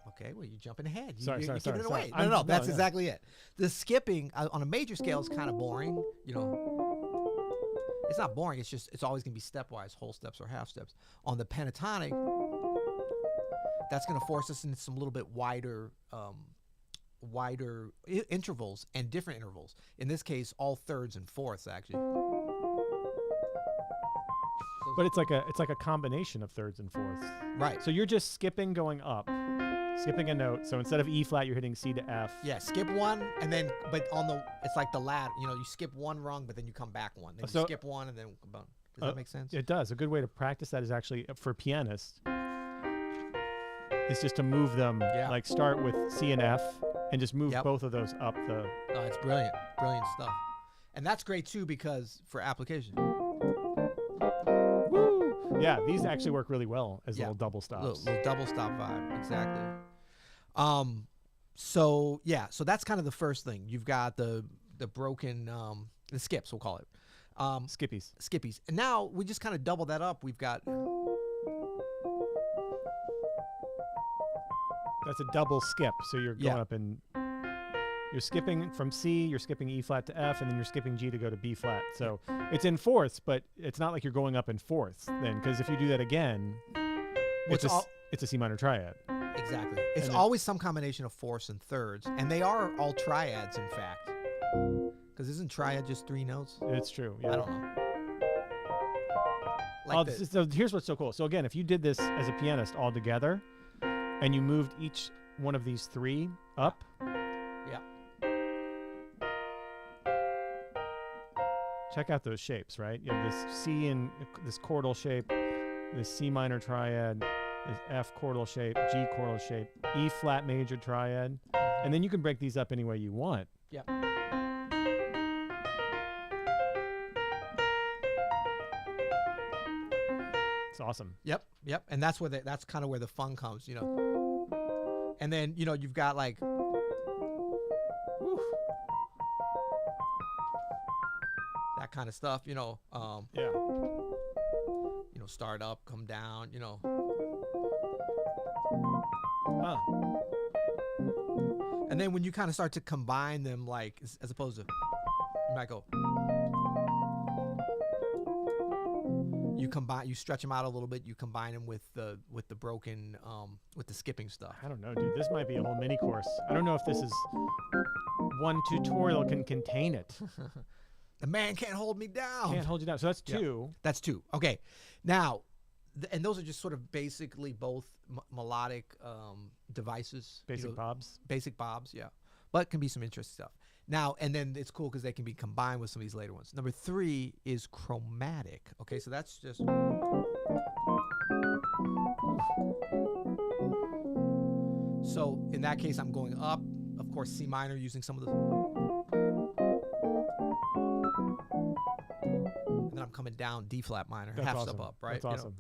Okay, well, you're jumping ahead. You're giving it away. Sorry. No, that's exactly it. The skipping on a major scale is kind of boring. It's not boring. It's just, it's always going to be stepwise, whole steps or half steps. On the pentatonic, that's going to force us into some little bit wider intervals and different intervals. In this case, all thirds and fourths, actually. But it's like a combination of thirds and fourths. Right. So you're just skipping going up, skipping a note. So instead of E flat, you're hitting C to F. Yeah, skip one, and then, but it's like the ladder. You skip one rung, but then you come back one. Then you skip one, and then, does that make sense? It does. A good way to practice that is actually, for pianists, is just to move them, like start with C and F, and just move both of those up the... Oh, it's brilliant. Brilliant stuff. And that's great, too, because for application. Yeah, these actually work really well as little double stops. Little double stop vibe, exactly. So that's kind of the first thing. You've got the broken, the skips, we'll call it. Skippies. And now we just kind of double that up. We've got... That's a double skip. So you're going up and... You're skipping from C, you're skipping E flat to F, and then you're skipping G to go to B flat. So it's in fourths, but it's not like you're going up in fourths then, because if you do that again, it's a C minor triad. Exactly. It's always some combination of fourths and thirds, and they are all triads, in fact. Because isn't triad just 3 notes? It's true. Yeah. I don't know. So here's what's so cool. So again, if you did this as a pianist all together, and you moved each one of these 3 up, check out those shapes, right? You have this C and this chordal shape, this C minor triad, this F chordal shape, G chordal shape, E flat major triad, and then you can break these up any way you want. Yep. It's awesome. Yep. And that's where that's kind of where the fun comes, And then you've got like. That kind of stuff, start up, come down, And then when you kind of start to combine them, like, as opposed to, you might go, you stretch them out a little bit, you combine them with the broken, with the skipping stuff. I don't know, dude, this might be a whole mini course. I don't know if this is one tutorial can contain it. The man can't hold me down. Can't hold you down. So that's 2. That's 2. Okay. Now, and those are just sort of basically both melodic devices. Basic bobs. Basic bobs, yeah. But can be some interesting stuff. Now, and then it's cool because they can be combined with some of these later ones. Number 3 is chromatic. Okay, so that's just... So in that case, I'm going up, of course, C minor, using some of the... And then I'm coming down D flat minor, That's half awesome. step up, right? That's awesome.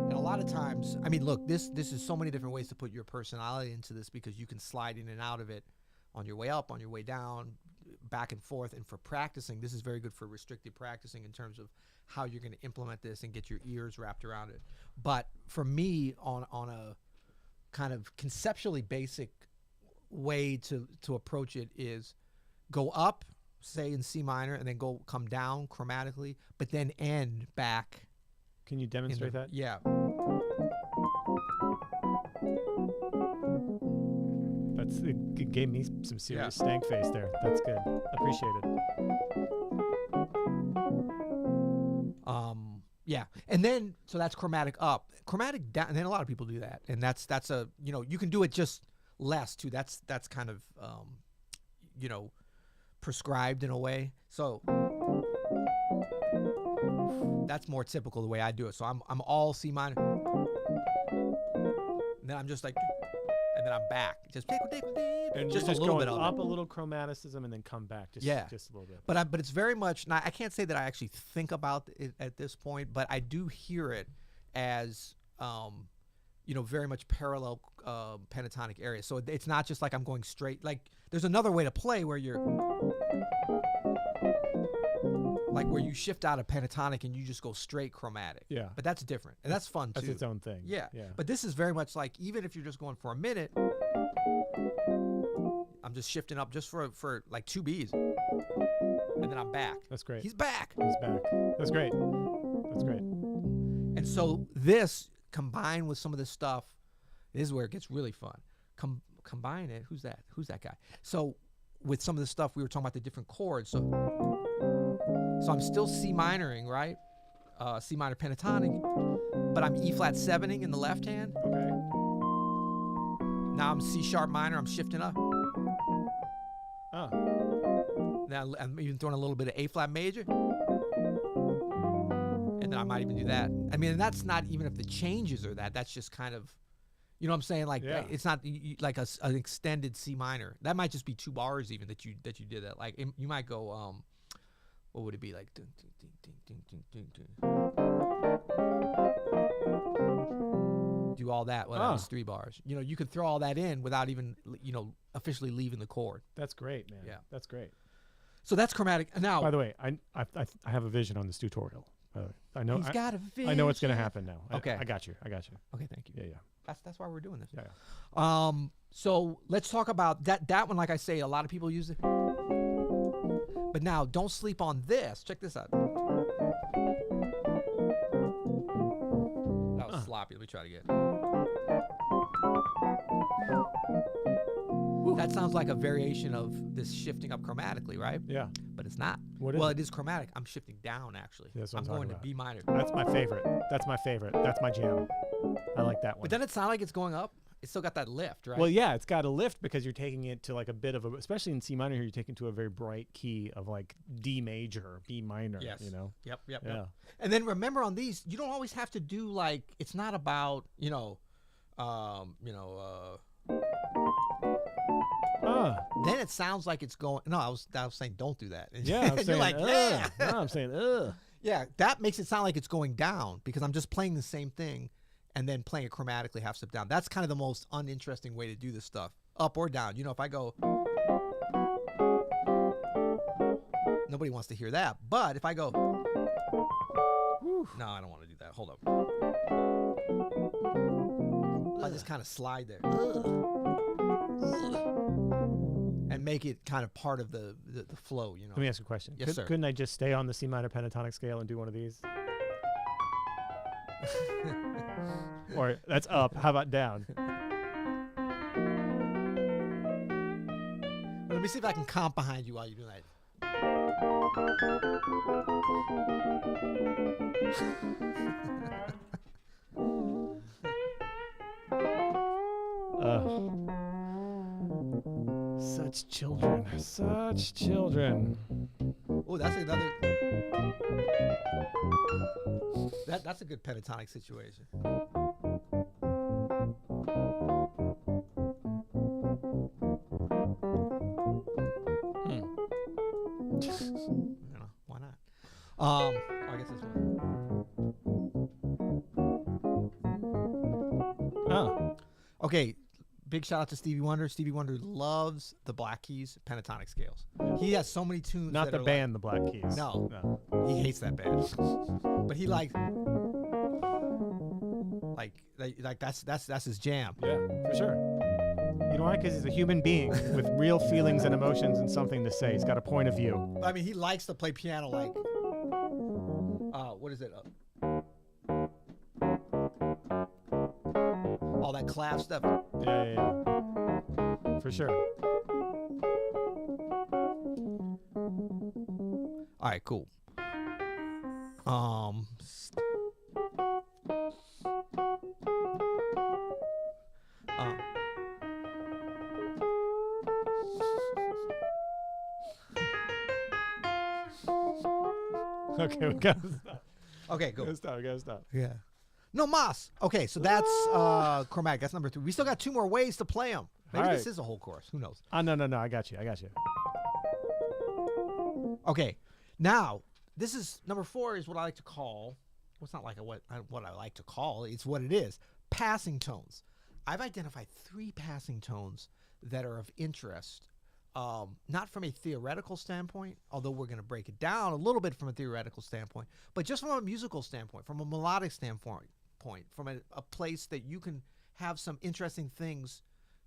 And a lot of times, I mean, look, this is so many different ways to put your personality into this, because you can slide in and out of it on your way up, on your way down, back and forth. And for practicing, this is very good for restricted practicing in terms of how you're going to implement this and get your ears wrapped around it. But for me, on a kind of conceptually basic way to approach it is go up, say in C minor, and then come down chromatically, but then end back. Can you demonstrate that? Yeah. It gave me some serious stank face there. That's good. Appreciate it. Yeah, and then so that's chromatic up, chromatic down, and then a lot of people do that, and that's a, you know, you can do it just less too. That's kind of you know, prescribed in a way. So that's more typical the way I do it. So I'm all C minor, and then I'm just like, and then I'm back, just and just a just little going bit of up it. a little chromaticism and then come back just a little bit. But it's very much, now I can't say that I actually think about it at this point, but I do hear it as you know, very much parallel pentatonic areas. So it's not just like I'm going straight. Like there's another way to play where you're like where you shift out of pentatonic and you just go straight chromatic. Yeah. But that's different, and that's fun too. That's its own thing. Yeah. Yeah. But this is very much like, even if you're just going for a minute, I'm just shifting up just for like 2 Bs, and then I'm back. That's great. He's back. He's back. That's great. That's great. And so this combined with some of this stuff, this is where it gets really fun. Combine it. Who's that? Who's that guy? So with some of the stuff we were talking about, the different chords. So I'm still C minoring, right? C minor pentatonic, but I'm E flat 7ing in the left hand. Okay. Now I'm C sharp minor. I'm shifting up. Oh. Now I'm even throwing a little bit of A flat major. And then I might even do that. I mean, and that's not even if the changes are that. That's just kind of, you know what I'm saying? Like, it's not like an extended C minor. That might just be 2 bars even that you did that. Like, you might go, what would it be like? Do all that. Well, that was 3 bars. You know, you could throw all that in without even, you know, officially leaving the chord. That's great, man. Yeah. That's great. So that's chromatic. Now, by the way, I have a vision on this tutorial. I know. He's got a vision. I know what's going to happen now. Okay. I got you. Okay, thank you. Yeah. That's why we're doing this. Yeah. So let's talk about that one. Like I say, a lot of people use it. But now, don't sleep on this. Check this out. That was sloppy. Let me try it again. That sounds like a variation of this shifting up chromatically, right? Yeah. But it's not. What is well, it? it is chromatic. I'm shifting down, actually. That's what I'm I'm going to talking B minor. That's my favorite. That's my jam. I like that one. But doesn't it sound like it's going up? It's still got that lift, right? Well, yeah, it's got a lift because you're taking it to like a bit of a, especially in C minor here, you're taking it to a very bright key of like D major, B minor, yes. you know? Yep. Yeah. And then remember on these, you don't always have to do like, it's not about, then it sounds like it's going, no, I was saying don't do that. Yeah, I'm saying, like, yeah. No, I'm saying, ugh. Yeah, that makes it sound like it's going down because I'm just playing the same thing and then playing it chromatically half step down. That's kind of the most uninteresting way to do this stuff, up or down. You know, if I go, nobody wants to hear that. But if I go, no, I don't want to do that. Hold up. I'll just kind of slide there. And make it kind of part of the flow, you know. Let me ask you a question. Yes, sir. Couldn't I just stay on the C minor pentatonic scale and do one of these? Or that's up. How about down? But Let me see if I can comp behind you while you do that. Such children. Such children. Oh, that's another. That's a good pentatonic situation. Why not? I guess this one. Oh. Okay. Big shout out to Stevie Wonder. Stevie Wonder loves the Black Keys pentatonic scales. He has so many tunes. Not that the are band, the Black Keys. No, he hates that band. But he like that's his jam. Yeah, for sure. You know why? Because he's a human being with real feelings and emotions and something to say. He's got a point of view. I mean, he likes to play piano like, what is it? All that clap stuff. Yeah. For sure. All right, cool. Okay, we gotta stop. Okay, cool. We gotta stop. Yeah. No mas. Okay, so that's chromatic. That's number 3. We still got 2 more ways to play them. Maybe this is a whole course. Who knows? No. I got you. Okay. Now, this is number 4 is what I like to call. Well, it's not like what I like to call. It's what it is. Passing tones. I've identified 3 passing tones that are of interest. Not from a theoretical standpoint, although we're going to break it down a little bit from a theoretical standpoint, but just from a musical standpoint, from a melodic standpoint, from a place that you can have some interesting things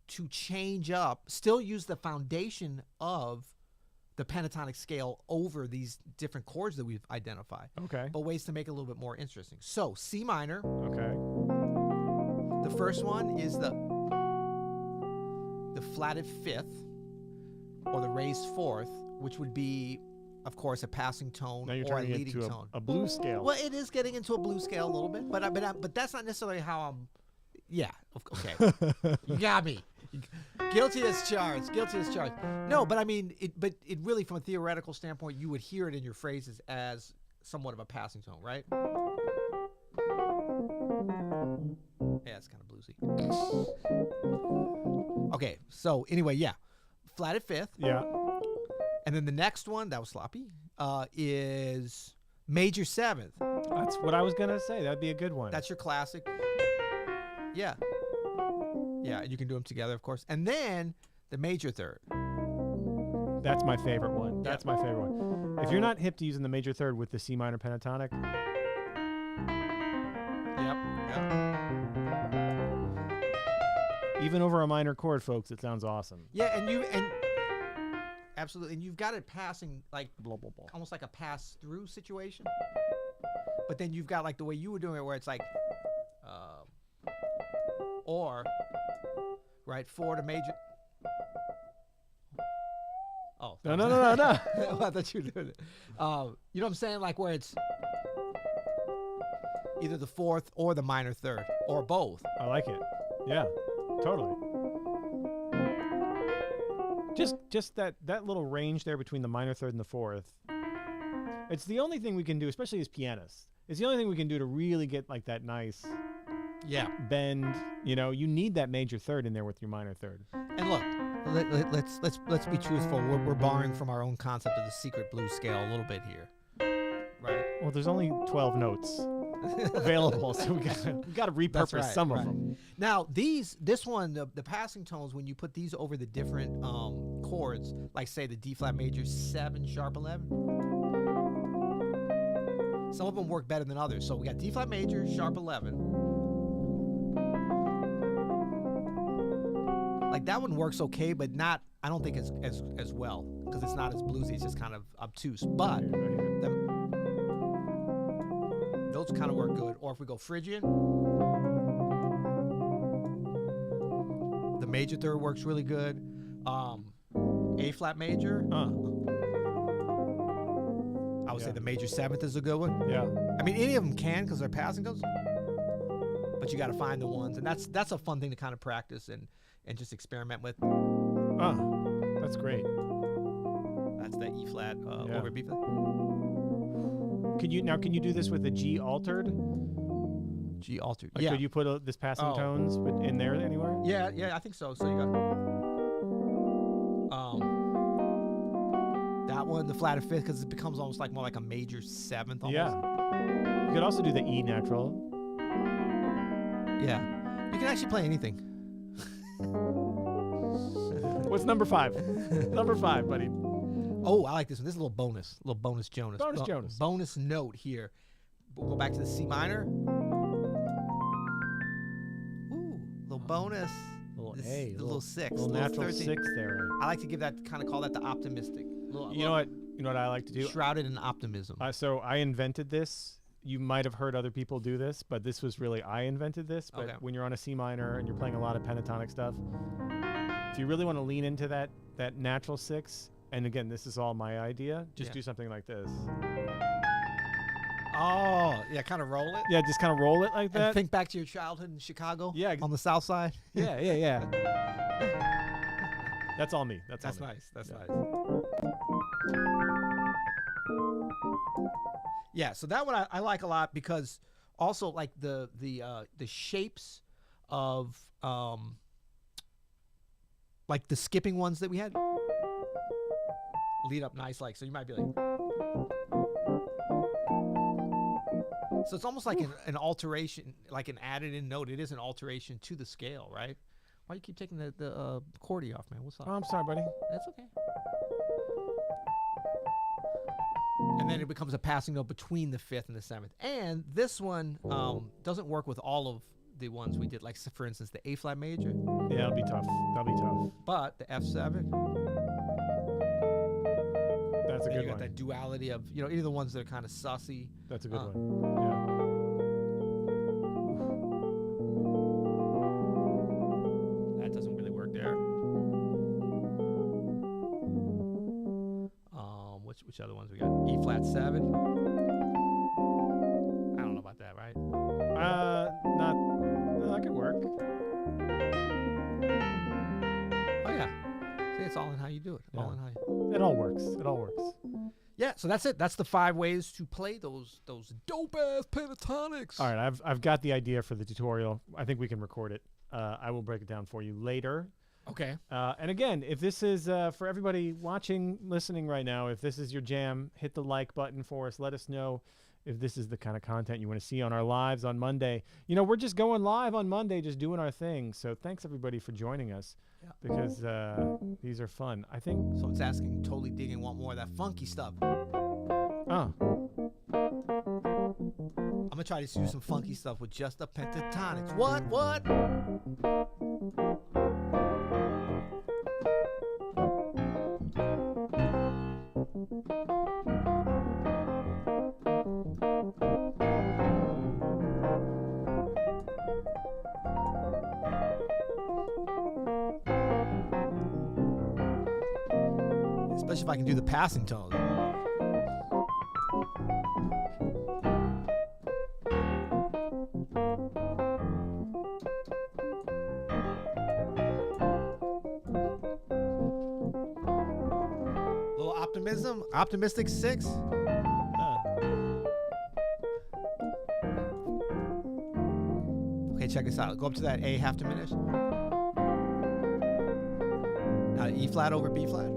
to change up, still use the foundation of the pentatonic scale over these different chords that we've identified. Okay. But ways to make it a little bit more interesting. So, C minor. Okay. The first one is the flatted 5th. Or the raised 4th, which would be, of course, a passing tone or a leading tone. A blues scale. Well, it is getting into a blues scale a little bit, but that's not necessarily how I'm. Yeah, okay, you got me. Guilty as charged. No, but I mean, it really, from a theoretical standpoint, you would hear it in your phrases as somewhat of a passing tone, right? Yeah, it's kind of bluesy. Okay, so anyway, yeah. Flatted 5th. Yeah. And then the next one, that was sloppy, is major 7th. That's what I was going to say. That'd be a good one. That's your classic. Yeah. Yeah, you can do them together, of course. And then the major 3rd. That's my favorite one. That's my favorite one. If you're not hip to using the major 3rd with the C minor pentatonic. Yep. Even over a minor chord, folks, it sounds awesome. Yeah, and absolutely, and you've got it passing like blah, blah, blah, almost like a pass-through situation. But then you've got like the way you were doing it, where it's like, or right 4 to major. Oh no! I thought you were doing it. You know what I'm saying? Like where it's either the 4th or the minor 3rd or both. I like it. Yeah. Totally. Just that little range there between the minor 3rd and the 4th. It's the only thing we can do, especially as pianists. It's the only thing we can do to really get like that nice bend. You know, you need that major 3rd in there with your minor 3rd. And look, let's be truthful. We're borrowing from our own concept of the secret blues scale a little bit here, right? Well, there's only 12 notes available, so we got to repurpose some of them. Now this one, the passing tones, when you put these over the different chords, like say the D flat major 7 sharp 11, some of them work better than others. So we got D flat major sharp 11, like that one works okay, but not. I don't think it's as well because it's not as bluesy. It's just kind of obtuse, but. Those kind of work good. Or if we go Phrygian, the major 3rd works really good. And A flat major. I would say the major 7th is a good one. Yeah. I mean, any of them can because they're passing tones. But you got to find the ones, and that's a fun thing to kind of practice and just experiment with. That's great. That's the E flat over B flat. Can you do this with the G altered? G altered. Like, could you put this passing tones in there anywhere? Yeah, I think so. So you got that one, the flat of 5th, because it becomes almost like more like a major 7th. Almost. Yeah. You could also do the E natural. Yeah. You can actually play anything. What's number 5? Number 5, buddy. Oh, I like this one. This is a little bonus Jonas. Jonas. Bonus note here. We'll go back to the C minor. Ooh, little bonus. Little this, A. The little 6. Little natural 13. 6 there. I like to give that, kind of call that the optimistic. You know what I like to do? Shrouded in optimism. So I invented this. You might have heard other people do this, but this was really I invented this. But when you're on a C minor and you're playing a lot of pentatonic stuff, if you really want to lean into that natural 6, and again, this is all my idea, just do something like this. Oh, yeah, kind of roll it. Yeah, just kind of roll it like that. And think back to your childhood in Chicago. Yeah, on the South Side. Yeah. That's all me. That's nice. That's nice. Yeah, so that one I like a lot because also like the shapes of like the skipping ones that we had lead up nice, like, so you might be like, so it's almost like an alteration, like an added in note. It is an alteration to the scale, right? Why do you keep taking the chordy off, man? What's up? Oh, I'm sorry, buddy. That's okay. And then it becomes a passing note between the 5th and the 7th. And this one doesn't work with all of the ones we did. Like, for instance, the A flat major. Yeah, that'll be tough. But the F7. That's a good one. You got that duality of, any of the ones that are kind of sussy. That's a good one. Yeah. That doesn't really work there. Which other ones we got? E flat 7. I don't know about that, right? That could work. Oh yeah. See, it's all in how you do it. Yeah. All in how It all works. Yeah, so that's it. That's the 5 ways to play those dope ass pentatonics. All right, I've got the idea for the tutorial. I think we can record it. I will break it down for you later. Okay. And again, if this is for everybody watching, listening right now, if this is your jam, hit the like button for us. Let us know if this is the kind of content you want to see on our lives on Monday. We're just going live on Monday, just doing our thing. So thanks everybody for joining us because these are fun. I think someone's asking, totally digging, want more of that funky stuff. Oh. I'm gonna try to do some funky stuff with just the pentatonics. What? Especially if I can do the passing tones. Little optimistic 6. Okay, check this out. Go up to that A half diminished. Now E flat over B flat.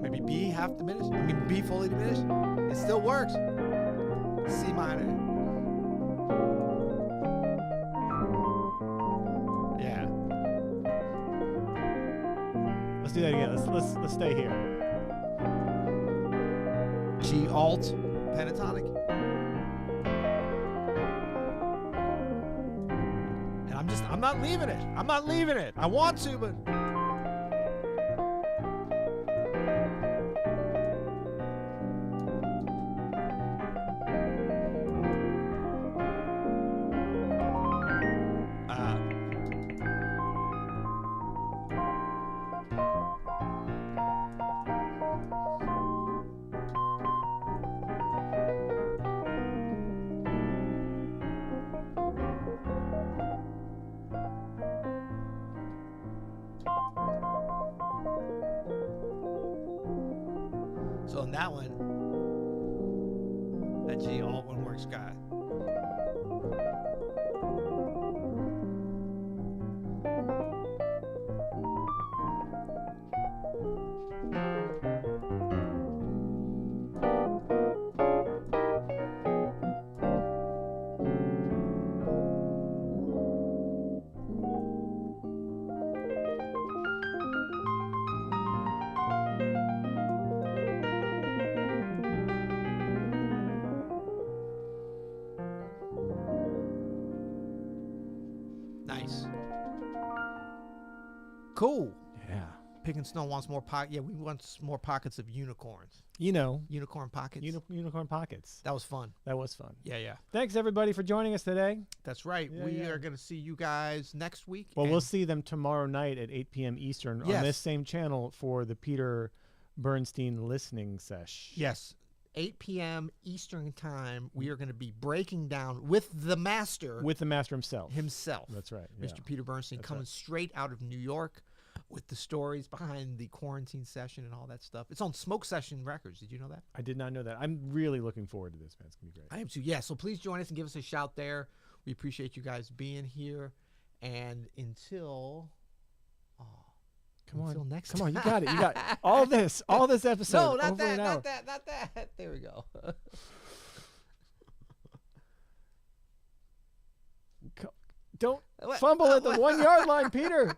Maybe B half diminished. I mean B fully diminished. It still works. C minor. Yeah. Let's do that again. Let's stay here. G alt pentatonic. And I'm not leaving it. I want to, but That one. That G all one word Scott. Nice. Cool. Yeah. Pig and Snow wants more pocket. Yeah, we want more pockets of unicorns. You know. Unicorn pockets. Unicorn pockets. That was fun. That was fun. Yeah, yeah. Thanks, everybody, for joining us today. That's right. Yeah, we yeah. are going to see you guys next week. Well, we'll see them tomorrow night at 8 p.m. Eastern on this same channel for the Peter Bernstein listening sesh. Yes. 8 p.m. Eastern time, we are going to be breaking down with the master. With the master himself. That's right. Mr. Yeah. Peter Bernstein coming straight out of New York with the stories behind the quarantine session and all that stuff. It's on Smoke Session Records. Did you know that? I did not know that. I'm really looking forward to this, man. It's going to be great. I am too. Yeah, so please join us and give us a shout there. We appreciate you guys being here. And until... Come on. Next Come on, you got it. You got all this episode. No, not over that, an hour. not that. There we go. Don't fumble at the 1 yard line, Peter.